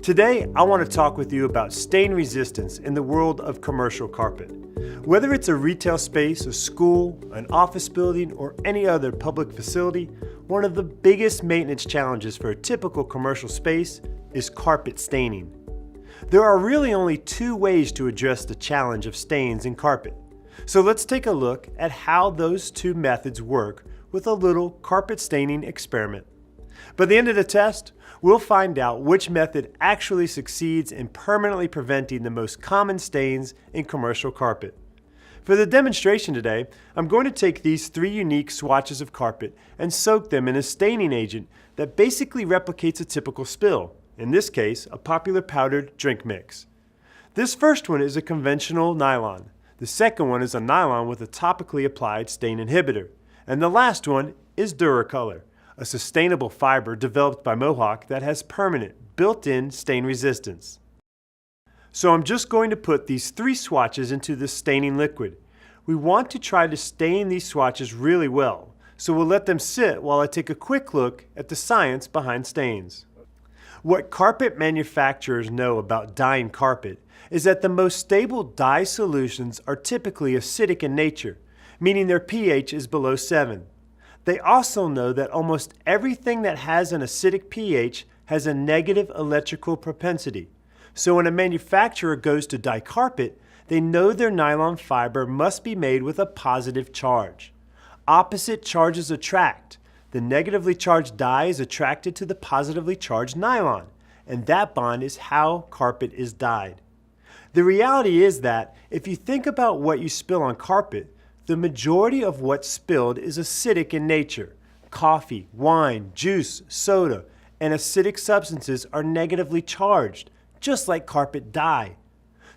Today, I want to talk with you about stain resistance in the world of commercial carpet. Whether it's a retail space, a school, an office building, or any other public facility, one of the biggest maintenance challenges for a typical commercial space is carpet staining. There are really only two ways to address the challenge of stains in carpet. So let's take a look at how those two methods work with a little carpet staining experiment. By the end of the test, we'll find out which method actually succeeds in permanently preventing the most common stains in commercial carpet. For the demonstration today, I'm going to take these three unique swatches of carpet and soak them in a staining agent that basically replicates a typical spill, in this case, a popular powdered drink mix. This first one is a conventional nylon. The second one is a nylon with a topically applied stain inhibitor. And the last one is Duracolor, a sustainable fiber developed by Mohawk that has permanent, built-in stain resistance. So I'm just going to put these three swatches into this staining liquid. We want to try to stain these swatches really well, so we'll let them sit while I take a quick look at the science behind stains. What carpet manufacturers know about dyeing carpet is that the most stable dye solutions are typically acidic in nature, meaning their pH is below 7. They also know that almost everything that has an acidic pH has a negative electrical propensity. So when a manufacturer goes to dye carpet, they know their nylon fiber must be made with a positive charge. Opposite charges attract. The negatively charged dye is attracted to the positively charged nylon, and that bond is how carpet is dyed. The reality is that if you think about what you spill on carpet, the majority of what's spilled is acidic in nature. Coffee, wine, juice, soda, and acidic substances are negatively charged, just like carpet dye.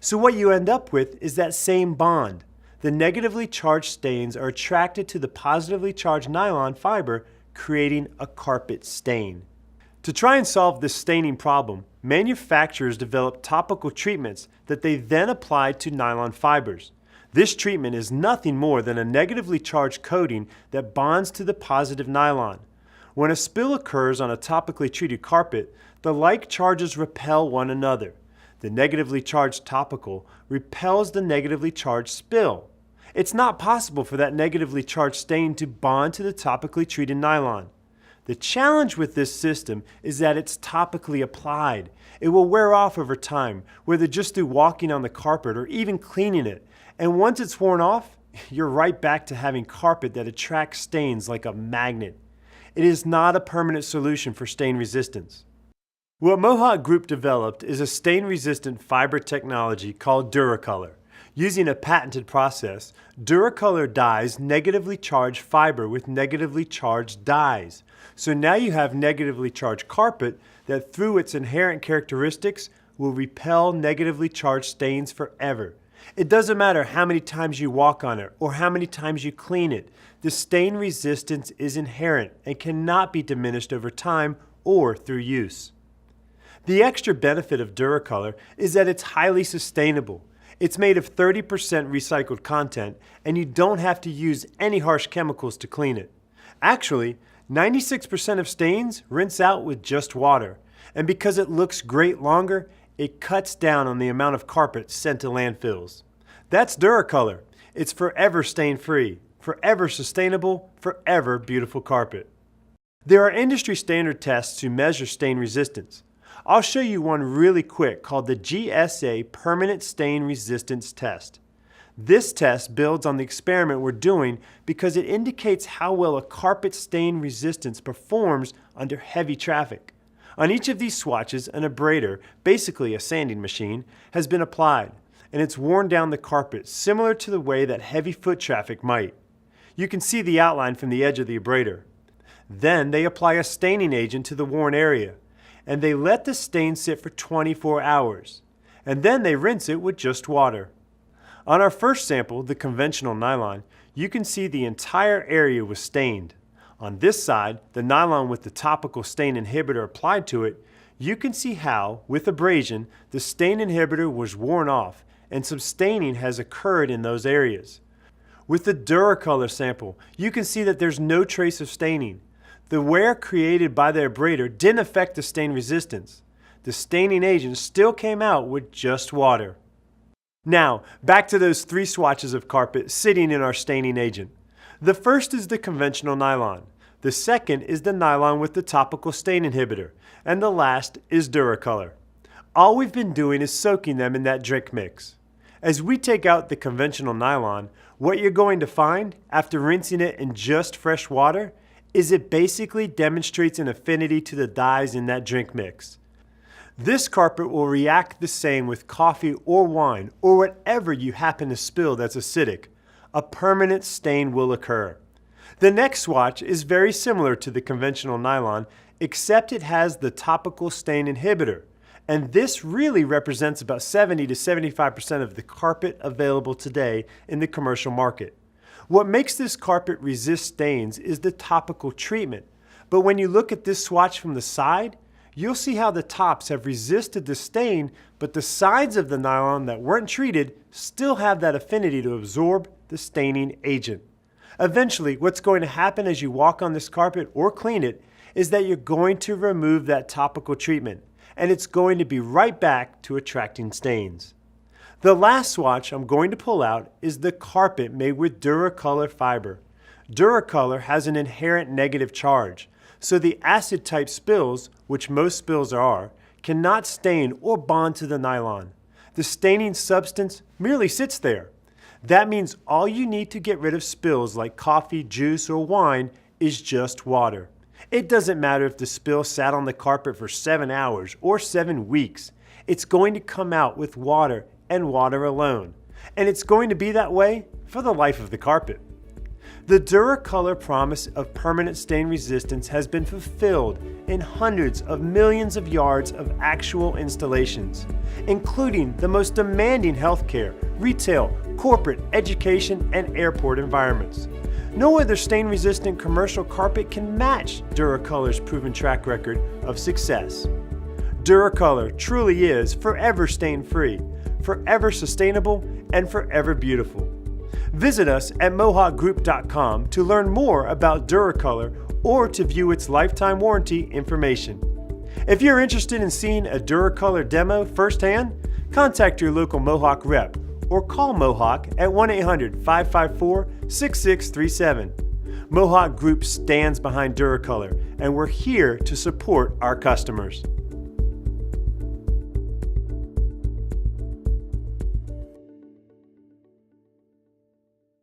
So what you end up with is that same bond. The negatively charged stains are attracted to the positively charged nylon fiber, creating a carpet stain. To try and solve this staining problem, manufacturers develop topical treatments that they then apply to nylon fibers. This treatment is nothing more than a negatively charged coating that bonds to the positive nylon. When a spill occurs on a topically treated carpet, the like charges repel one another. The negatively charged topical repels the negatively charged spill. It's not possible for that negatively charged stain to bond to the topically treated nylon. The challenge with this system is that it's topically applied. It will wear off over time, whether just through walking on the carpet or even cleaning it. And once it's worn off, you're right back to having carpet that attracts stains like a magnet. It is not a permanent solution for stain resistance. What Mohawk Group developed is a stain-resistant fiber technology called Duracolor. Using a patented process, Duracolor dyes negatively charged fiber with negatively charged dyes. So now you have negatively charged carpet that through its inherent characteristics will repel negatively charged stains forever. It doesn't matter how many times you walk on it or how many times you clean it. The stain resistance is inherent and cannot be diminished over time or through use. The extra benefit of Duracolor is that it's highly sustainable. It's made of 30% recycled content, and you don't have to use any harsh chemicals to clean it. Actually, 96% of stains rinse out with just water, and because it looks great longer, it cuts down on the amount of carpet sent to landfills. That's Duracolor. It's forever stain-free, forever sustainable, forever beautiful carpet. There are industry standard tests to measure stain resistance. I'll show you one really quick called the GSA Permanent Stain Resistance Test. This test builds on the experiment we're doing because it indicates how well a carpet stain resistance performs under heavy traffic. On each of these swatches, an abrader, basically a sanding machine, has been applied, and it's worn down the carpet similar to the way that heavy foot traffic might. You can see the outline from the edge of the abrader. Then they apply a staining agent to the worn area, and they let the stain sit for 24 hours. And then they rinse it with just water. On our first sample, the conventional nylon, you can see the entire area was stained. On this side, the nylon with the topical stain inhibitor applied to it, you can see how, with abrasion, the stain inhibitor was worn off and some staining has occurred in those areas. With the Duracolor sample, you can see that there's no trace of staining. The wear created by the abrader didn't affect the stain resistance. the staining agent still came out with just water. Now, back to those 3 swatches of carpet sitting in our staining agent. The first is the conventional nylon. The second is the nylon with the topical stain inhibitor. And the last is Duracolor. All we've been doing is soaking them in that drink mix. As we take out the conventional nylon, what you're going to find after rinsing it in just fresh water is it basically demonstrates an affinity to the dyes in that drink mix. This carpet will react the same with coffee or wine or whatever you happen to spill that's acidic. A permanent stain will occur. The next swatch is very similar to the conventional nylon, except it has the topical stain inhibitor. And this really represents about 70 to 75% of the carpet available today in the commercial market. What makes this carpet resist stains is the topical treatment. But when you look at this swatch from the side, you'll see how the tops have resisted the stain, but the sides of the nylon that weren't treated still have that affinity to absorb the staining agent. Eventually, what's going to happen as you walk on this carpet or clean it is that you're going to remove that topical treatment, and it's going to be right back to attracting stains. The last swatch I'm going to pull out is the carpet made with Duracolor fiber. Duracolor has an inherent negative charge, so the acid type spills, which most spills are, cannot stain or bond to the nylon. The staining substance merely sits there. That means all you need to get rid of spills like coffee, juice, or wine is just water. It doesn't matter if the spill sat on the carpet for 7 hours or 7 weeks. It's going to come out with water and water alone. And it's going to be that way for the life of the carpet. The Duracolor promise of permanent stain resistance has been fulfilled in hundreds of millions of yards of actual installations, including the most demanding healthcare, retail, corporate, education, and airport environments. No other stain-resistant commercial carpet can match Duracolor's proven track record of success. Duracolor truly is forever stain-free, forever sustainable, and forever beautiful. Visit us at mohawkgroup.com to learn more about Duracolor or to view its lifetime warranty information. If you're interested in seeing a Duracolor demo firsthand, contact your local Mohawk rep or call Mohawk at 1-800-554-6637. Mohawk Group stands behind Duracolor, and we're here to support our customers.